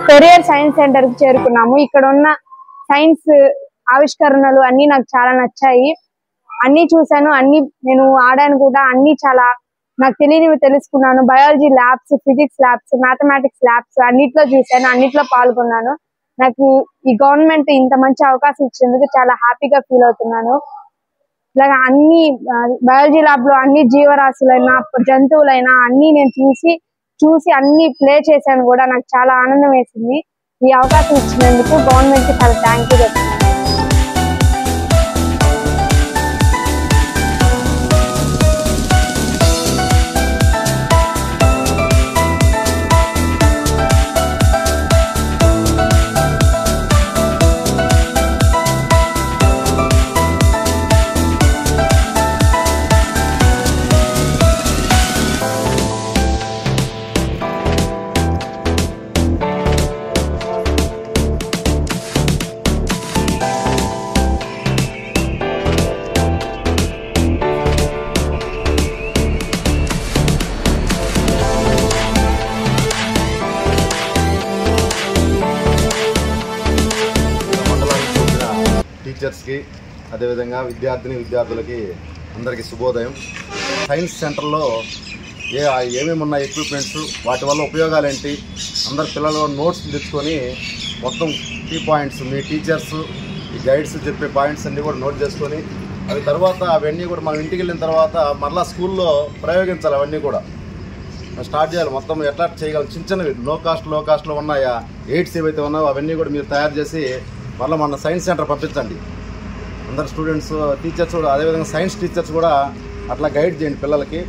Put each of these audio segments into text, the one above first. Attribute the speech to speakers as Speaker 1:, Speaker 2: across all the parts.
Speaker 1: Courier science centre కి చేరుకున్నాము. ఇక్కడ ఉన్న సైన్స్ ఆవిష్కరణలు అన్ని నాకు చాలా నచ్చాయి. అన్ని చూసాను, అన్ని నేను ఆడాను కూడా. అన్ని చాలా నాకు తెలియనివి తెలుసుకున్నాను. Biology labs, physics labs, mathematics labs అన్నిట్లో చూసాను, అన్నిట్లో పాల్గొన్నాను. నాకు ఈ గవర్నమెంట్ ఇంత మంచి అవకాశం ఇచ్చినందుకు చాలా హ్యాపీగా ఫీల్ అవుతున్నాను. ఇలాగా అన్ని బయాలజీ ల్యాబ్ లో అన్ని జీవరాశులైనా జంతువులైనా అన్ని నేను చూసి అన్ని ప్లే చేశాను కూడా. నాకు చాలా ఆనందం వేసింది. ఈ అవకాశం ఇచ్చినందుకు గవర్నమెంట్ కి చాలా థ్యాంక్ యూ చెప్తున్నాను.
Speaker 2: టీచర్స్ కి అదే విధంగా విద్యార్థులకి అందరికీ శుభోదయం. సైన్స్ సెంటర్లో ఏమేమి ఉన్నాయి ఎక్విప్మెంట్స్, వాటి వల్ల ఉపయోగాలు ఏంటి, అందరు పిల్లలు నోట్స్ తెచ్చుకొని మొత్తం కీ పాయింట్స్ మీ టీచర్స్ ఈ గైడ్స్ చెప్పే పాయింట్స్ అన్నీ కూడా నోట్ చేసుకొని అవి తర్వాత అవన్నీ కూడా మనం ఇంటికి వెళ్ళిన తర్వాత మరలా స్కూల్లో ప్రయోగించాలి. అవన్నీ కూడా స్టార్ట్ చేయాలి. మొత్తం ఎట్లా చేయగలం చిన్న చిన్నవి లో కాస్ట్లో ఉన్నాయా ఎయిడ్స్ ఏవైతే ఉన్నాయో అవన్నీ కూడా మీరు తయారు చేసి మళ్ళీ మన సైన్స్ సెంటర్ పంపించండి. అందరు స్టూడెంట్స్, టీచర్స్ కూడా అదేవిధంగా సైన్స్ టీచర్స్ కూడా అట్లా గైడ్ చేయండి పిల్లలకి.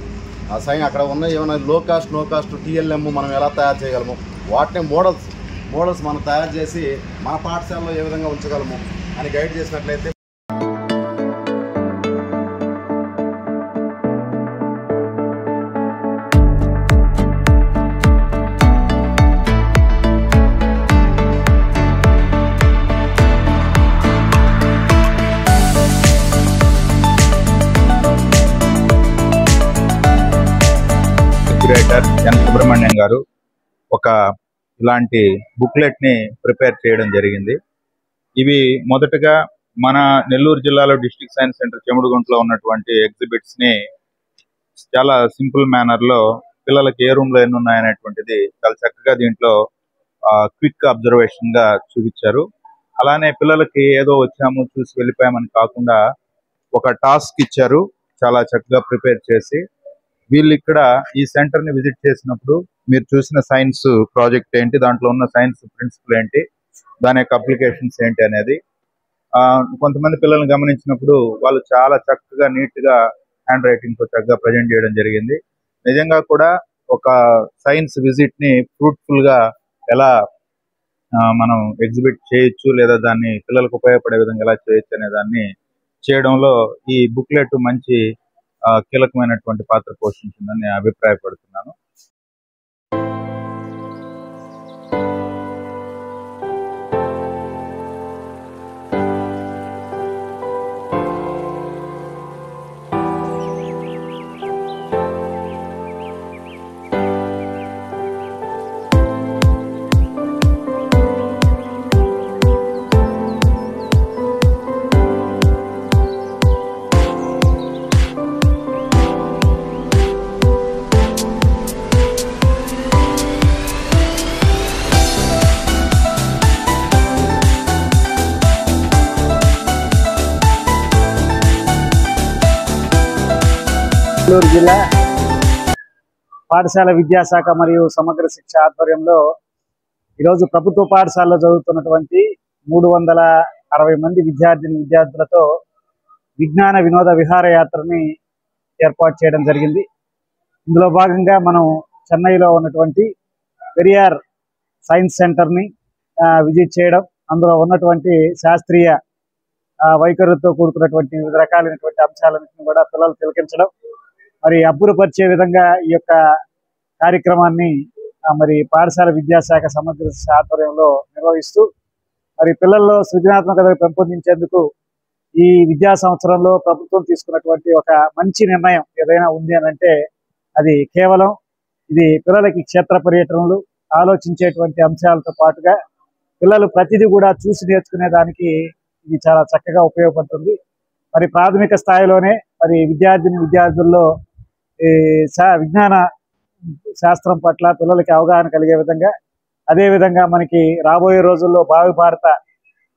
Speaker 2: ఆ అక్కడ ఉన్న ఏమైనా లో కాస్ట్ టీఎల్ఎం మనం ఎలా తయారు చేయగలము, వాటిని మోడల్స్ మనం తయారు చేసి మన పాఠశాలలో ఏ విధంగా ఉంచగలము అని గైడ్ చేసినట్లయితే
Speaker 3: క్యూరేటర్ ఎన్ సుబ్రహ్మణ్యం గారు ఒక ఇలాంటి బుక్లెట్ ని ప్రిపేర్ చేయడం జరిగింది. ఇవి మొదటగా మన నెల్లూరు జిల్లాలో డిస్ట్రిక్ట్ సైన్స్ సెంటర్ చెముడుగుంటలో ఉన్నటువంటి ఎగ్జిబిట్స్ ని చాలా సింపుల్ మేనర్ లో పిల్లలకి ఏ రూమ్ లో ఎన్ని ఉన్నాయనేటువంటిది చాలా చక్కగా దీంట్లో క్విక్ అబ్జర్వేషన్ గా చూపించారు. అలానే పిల్లలకి ఏదో వచ్చాము చూసి వెళ్ళిపోయామని కాకుండా ఒక టాస్క్ ఇచ్చారు, చాలా చక్కగా ప్రిపేర్ చేసి. వీళ్ళు ఇక్కడ ఈ సెంటర్ ని విజిట్ చేసినప్పుడు మీరు చూసిన సైన్స్ ప్రాజెక్ట్ ఏంటి, దాంట్లో ఉన్న సైన్స్ ప్రిన్సిపల్ ఏంటి, దాని యొక్క అప్లికేషన్స్ ఏంటి అనేది కొంతమంది పిల్లల్ని గమనించినప్పుడు వాళ్ళు చాలా చక్కగా నీట్ గా హ్యాండ్ రైటింగ్ తో చక్కగా ప్రజెంట్ చేయడం జరిగింది. నిజంగా కూడా ఒక సైన్స్ విజిట్ ని ఫ్రూట్ఫుల్ గా ఎలా మనం ఎగ్జిబిట్ చేయొచ్చు లేదా దాన్ని పిల్లలకు ఉపయోగపడే విధంగా ఎలా చేయొచ్చు అనే దాన్ని చేయడంలో ఈ బుక్లెట్ మంచి కీలకమైనటువంటి పాత్ర పోషించిందని నేను అభిప్రాయపడుతున్నాను.
Speaker 4: నెల్లూరు జిల్లా పాఠశాల విద్యాశాఖ మరియు సమగ్ర శిక్ష ఆధ్వర్యంలో ఈరోజు ప్రభుత్వ పాఠశాలలో చదువుతున్నటువంటి 360 మంది విద్యార్థులతో విజ్ఞాన వినోద విహారయాత్రని ఏర్పాటు చేయడం జరిగింది. ఇందులో భాగంగా మనం చెన్నైలో ఉన్నటువంటి పెరియార్ సైన్స్ సెంటర్ని విజిట్ చేయడం, అందులో ఉన్నటువంటి శాస్త్రీయ వైఖరులతో కూడుకున్నటువంటి వివిధ రకాలైనటువంటి అంశాలన్నింటినీ కూడా పిల్లలు తిలకించడం, మరి అబ్బురపరిచే విధంగా ఈ యొక్క కార్యక్రమాన్ని మరి పాఠశాల విద్యాశాఖ సమగ్ర ఆధ్వర్యంలో నిర్వహిస్తూ మరి పిల్లల్లో సృజనాత్మకత పెంపొందించేందుకు ఈ విద్యా సంవత్సరంలో ప్రభుత్వం తీసుకున్నటువంటి ఒక మంచి నిర్ణయం ఏదైనా ఉంది అని అంటే అది కేవలం ఇది పిల్లలకి క్షేత్ర పర్యటనలు, ఆలోచించేటువంటి అంశాలతో పాటుగా పిల్లలు ప్రతిదీ కూడా చూసి నేర్చుకునే దానికి ఇది చాలా చక్కగా ఉపయోగపడుతుంది. మరి ప్రాథమిక స్థాయిలోనే మరి విద్యార్థుల్లో ఈ విజ్ఞాన శాస్త్రం పట్ల పిల్లలకి అవగాహన కలిగే విధంగా, అదేవిధంగా మనకి రాబోయే రోజుల్లో భావి భారత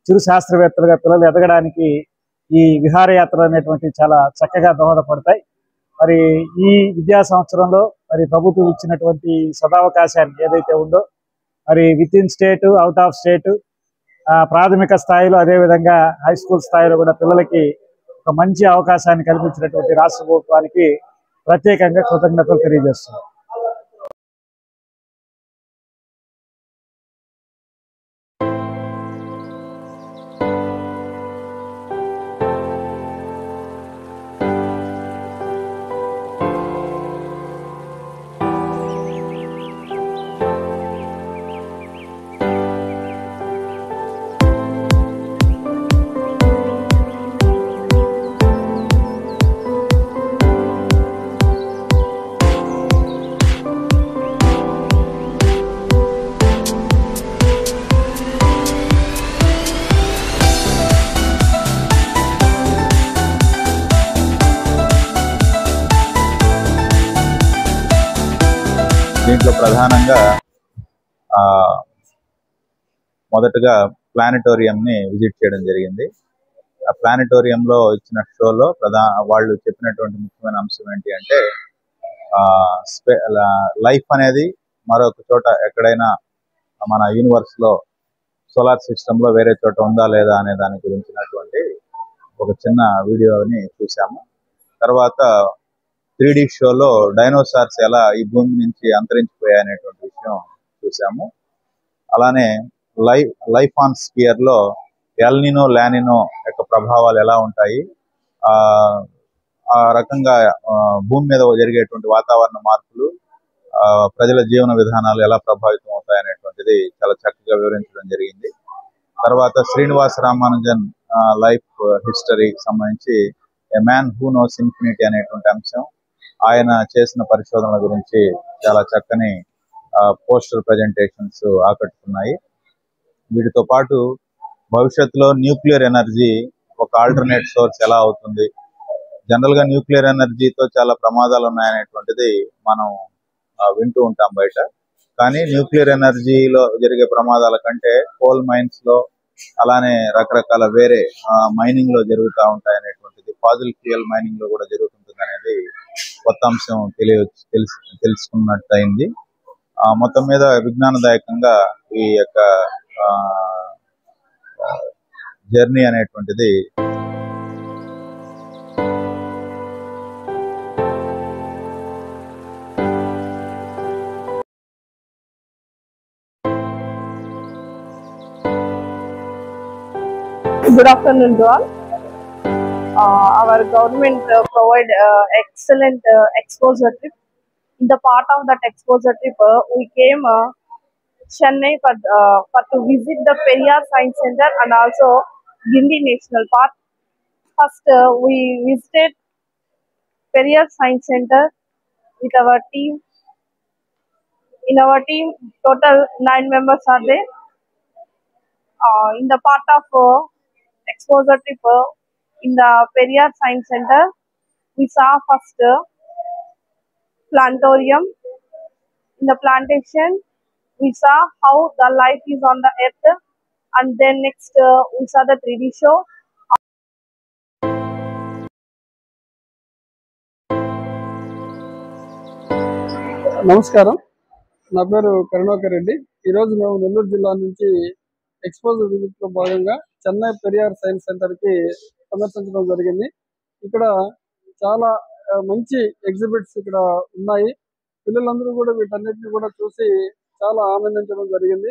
Speaker 4: చిరు శాస్త్రవేత్తలుగా పిల్లలు ఎదగడానికి ఈ విహారయాత్రలు అనేటువంటివి చాలా చక్కగా దోహదపడతాయి. మరి ఈ విద్యా సంవత్సరంలో మరి ప్రభుత్వం ఇచ్చినటువంటి సదావకాశాన్ని ఏదైతే ఉందో మరి with in state, out of state, ప్రాథమిక స్థాయిలో అదేవిధంగా హై స్కూల్ స్థాయిలో కూడా పిల్లలకి ఒక మంచి అవకాశాన్ని కల్పించినటువంటి రాష్ట్ర ప్రభుత్వానికి ప్రత్యేకంగా కృతజ్ఞతలు తెలియజేస్తున్నాం.
Speaker 3: దీంట్లో ప్రధానంగా మొదటగా ప్లానెటోరియంని విజిట్ చేయడం జరిగింది. ఆ ప్లానెటోరియంలో ఇచ్చిన షోలో వాళ్ళు చెప్పినటువంటి ముఖ్యమైన అంశం ఏంటి అంటే లైఫ్ అనేది మరొక చోట ఎక్కడైనా మన యూనివర్స్ లో సోలార్ సిస్టమ్ లో వేరే చోట ఉందా లేదా అనే దాని గురించినటువంటి ఒక చిన్న వీడియోని చూసాము. తర్వాత 3D షోలో డైనోసార్స్ ఎలా ఈ భూమి నుంచి అంతరించిపోయాయి అనేటువంటి విషయం చూసాము. అలానే లైఫ్ ఆన్ స్పియర్ లో ఎల్నినో లానినో యొక్క ప్రభావాలు ఎలా ఉంటాయి, ఆ రకంగా భూమి మీద జరిగేటువంటి వాతావరణ మార్పులు ప్రజల జీవన విధానాలు ఎలా ప్రభావితం అవుతాయి అనేటువంటిది చాలా చక్కగా వివరించడం జరిగింది. తర్వాత శ్రీనివాస రామానుజన్ లైఫ్ హిస్టరీకి సంబంధించి a man who knows infinity అనేటువంటి అంశం, ఆయన చేసిన పరిశోధనల గురించి చాలా చక్కని పోస్టర్ ప్రజెంటేషన్స్ ఆకట్టుకున్నాయి. వీటితో పాటు భవిష్యత్తులో న్యూక్లియర్ ఎనర్జీ ఒక ఆల్టర్నేట్ సోర్స్ ఎలా అవుతుంది, జనరల్ గా న్యూక్లియర్ ఎనర్జీతో చాలా ప్రమాదాలు ఉన్నాయనేటువంటిది మనం వింటూ ఉంటాం బయట. కానీ న్యూక్లియర్ ఎనర్జీలో జరిగే ప్రమాదాల కంటే కోల్ మైన్స్ లో అలానే రకరకాల వేరే మైనింగ్ లో జరుగుతూ ఉంటాయి అనేటువంటిది, ఫాజిల్ ఫ్యూయల్ మైనింగ్ లో కూడా జరుగుతుంటుంది అనేది కొత్త అంశం తెలుసుకున్నట్టు అయింది. మొత్తం మీద విజ్ఞానదాయకంగా ఈ యొక్క జర్నీ అనేటువంటిది
Speaker 5: Good afternoon to all. Our government provide excellent exposure trip. In the part of that exposure trip, we came Chennai for to visit the Periyar Science Center and also Gindi National Park. First, we visited Periyar Science Center with our team. In our team, total 9 members are there. In the part of exposure trip in the Periyar Science Center, we saw first plantorium. In the plantation, we saw how the life is on the earth, and then next we saw the 3D show.
Speaker 6: నమస్కారం, నా పేరు కరుణాకర్ రెడ్డి. ఈరోజు మేము నెల్లూరు జిల్లా నుంచి exposure విజిట్లో భాగంగా Chennai Periyar science సెంటర్కి సందర్శించడం జరిగింది. ఇక్కడ చాలా మంచి ఎగ్జిబిట్స్ ఇక్కడ ఉన్నాయి. పిల్లలందరూ కూడా వీటన్నిటిని కూడా చూసి చాలా ఆనందించడం జరిగింది.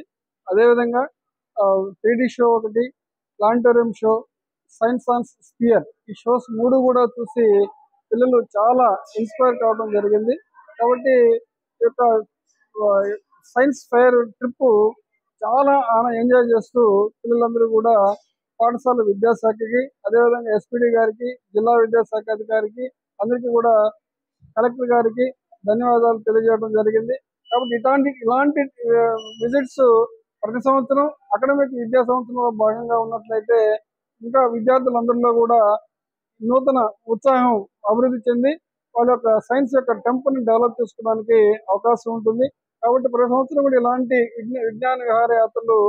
Speaker 6: అదేవిధంగా 3D షో ఒకటి, planetarium show, science on sphere, ఈ షోస్ 3 కూడా చూసి పిల్లలు చాలా ఇన్స్పైర్ కావడం జరిగింది. కాబట్టి ఈ యొక్క సైన్స్ ఫెయిర్ ట్రిప్ చాలా ఎంజాయ్ చేస్తూ పిల్లలందరూ కూడా పాఠశాల విద్యాశాఖకి, అదేవిధంగా ఎస్పీడీ గారికి, జిల్లా విద్యాశాఖ అధికారికి, అందరికీ కూడా కలెక్టర్ గారికి ధన్యవాదాలు తెలియజేయడం జరిగింది. కాబట్టి ఇలాంటి విజిట్స్ ప్రతి సంవత్సరం అకాడమిక్ విద్యా సంవత్సరంలో భాగంగా ఉన్నట్లయితే ఇంకా విద్యార్థులందరిలో కూడా నూతన ఉత్సాహం అభివృద్ధి చెంది వాళ్ళ యొక్క సైన్స్ యొక్క టెంపుల్ని డెవలప్ చేసుకోవడానికి అవకాశం ఉంటుంది. కాబట్టి ప్రతి సంవత్సరం కూడా ఇలాంటి విజ్ఞాన విహారయాత్రలు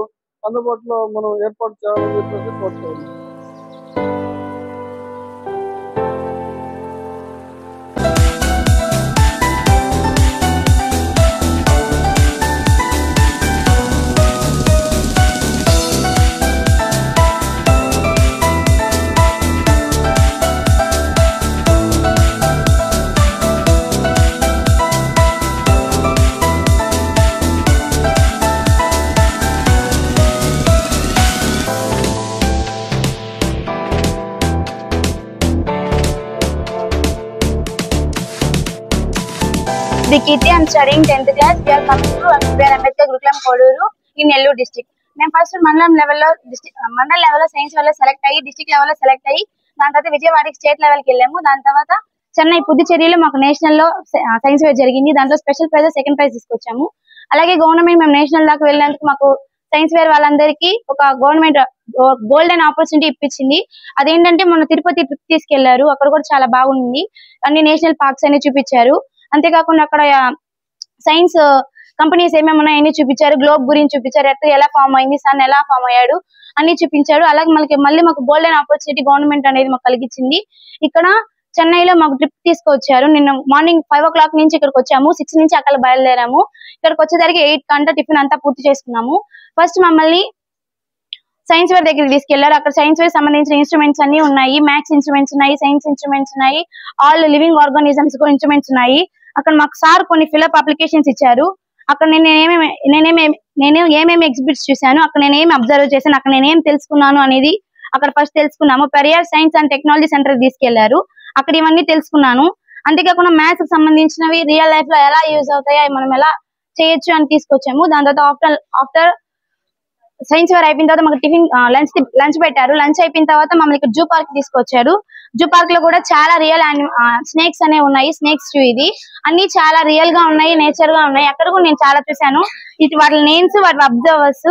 Speaker 6: అందుబాటులో మనం ఏర్పాటు చేయాలని చెప్పేసి కోరుకోవాలి.
Speaker 1: Dikiti, I'm studying 10th class. We are coming to Ambedkar Gurukulam Koduru in Nellore district. నేను ఫస్ట్ మండలం లెవెల్లో సైన్స్ లెవెల్లో సెలెక్ట్ అయ్యి డిస్ట్రిక్ట్ లెవెల్లో సెలెక్ట్ అయ్యి దాని తర్వాత విజయవాడకి స్టేట్ లెవెల్కి వెళ్ళాము. దాని తర్వాత చెన్నై పుదుచ్చేరిలో మాకు నేషనల్ లో సైన్స్ ఫేర్ జరిగింది. దాంట్లో స్పెషల్ ప్రైజ్ సెకండ్ ప్రైజ్ తీసుకొచ్చాము. అలాగే గవర్నమెంట్ మేము నేషనల్ దాకా వెళ్ళినందుకు మాకు సైన్స్ ఫేర్ వాళ్ళందరికీ ఒక గవర్నమెంట్ గోల్డెన్ ఆపర్చునిటీ ఇప్పించింది. అదేంటంటే మొన్న తిరుపతి ట్రిప్ తీసుకెళ్లారు. అక్కడ కూడా చాలా బాగుంది. అన్ని నేషనల్ పార్క్స్ అన్ని చూపించారు. అంతేకాకుండా అక్కడ సైన్స్ కంపెనీస్ ఏమేమి ఉన్నాయని చూపించారు. గ్లోబ్ గురించి చూపించారు. ఎర్త్ ఎలా ఫామ్ అయింది, సన్ ఎలా ఫామ్ అయ్యాడు అన్ని చూపించారు. అలాగే మళ్ళీ మాకు గోల్డెన్ ఆపర్చునిటీ గవర్నమెంట్ అనేది మాకు కలిగించింది. ఇక్కడ చెన్నైలో మాకు ట్రిప్ తీసుకొచ్చారు. నిన్న మార్నింగ్ 5 o'clock నుంచి ఇక్కడికి వచ్చాము. 6 నుంచి అక్కడ బయలుదేరాము. ఇక్కడికి వచ్చేసరికి 8 గంట టిఫిన్ అంతా పూర్తి చేసుకున్నాము. ఫస్ట్ మమ్మల్ని సైన్స్ వేర్ దగ్గరికి తీసుకెళ్లారు. అక్కడ సైన్స్ వేర్ సంబంధించిన ఇన్స్ట్రుమెంట్స్ అన్ని ఉన్నాయి. మ్యాథ్స్ ఇన్స్ట్రుమెంట్స్ ఉన్నాయి, సైన్స్ ఇన్స్ట్రుమెంట్స్ ఉన్నాయి, ఆల్ లివింగ్ ఆర్గానిజమ్స్ కూడా ఇన్స్ట్రుమెంట్స్ ఉన్నాయి. అక్కడ మాకు సార్ కొన్ని ఫిల్అప్ అప్లికేషన్స్ ఇచ్చారు. అక్కడ నేను ఏమేమి ఎగ్జిబిట్స్ చూశాను, అక్కడ నేను ఏమి అబ్జర్వ్ చేశాను, అక్కడ నేను ఏం తెలుసుకున్నాను అనేది అక్కడ ఫస్ట్ తెలుసుకున్నాము. Periyar science and technology centre తీసుకెళ్లారు. అక్కడ ఇవన్నీ తెలుసుకున్నాను. అంతేకాకుండా మ్యాథ్స్ కి సంబంధించినవి రియల్ లైఫ్ లో ఎలా యూజ్ అవుతాయి, మనం ఎలా చేయొచ్చు అని తీసుకొచ్చాము. దాని తర్వాత ఆఫ్టర్ సైన్స్ వేర్ అయిపోయిన తర్వాత మాకు టిఫిన్ లంచ్ పెట్టారు. లంచ్ అయిపోయిన తర్వాత మమ్మల్ని ఇక్కడ జూ పార్క్ తీసుకొచ్చారు. జూ పార్క్ లో కూడా చాలా రియల్ స్నేక్స్ అనేవి ఉన్నాయి. స్నేక్స్ ఇది అన్ని చాలా రియల్ గా ఉన్నాయి, నేచర్ గా ఉన్నాయి. అక్కడ కూడా నేను చాలా చూసాను. వాటి నేమ్స్, వాటి అబ్జర్వర్స్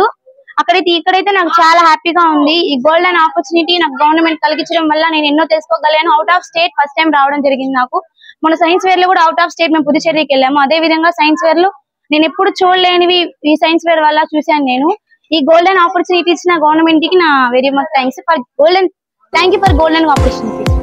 Speaker 1: ఇక్కడైతే నాకు చాలా హ్యాపీగా ఉంది. ఈ గోల్డెన్ ఆపర్చునిటీ నాకు గవర్నమెంట్ కలిగించడం వల్ల నేను ఎన్నో తెలుసుకోగలను. Out of state first time రావడం జరిగింది నాకు. మన సైన్స్ వేర్ లో కూడా అవుట్ ఆఫ్ స్టేట్ మేము పుదుచ్చేరికి వెళ్ళాము. అదే విధంగా సైన్స్ వేర్ లో నేను ఎప్పుడు చూడలేనివి ఈ సైన్స్ వేర్ వల్ల చూశాను నేను. ఈ గోల్డెన్ ఆపర్చునిటీ ఇచ్చిన గవర్నమెంట్ కి నా very much thank you for golden opportunity.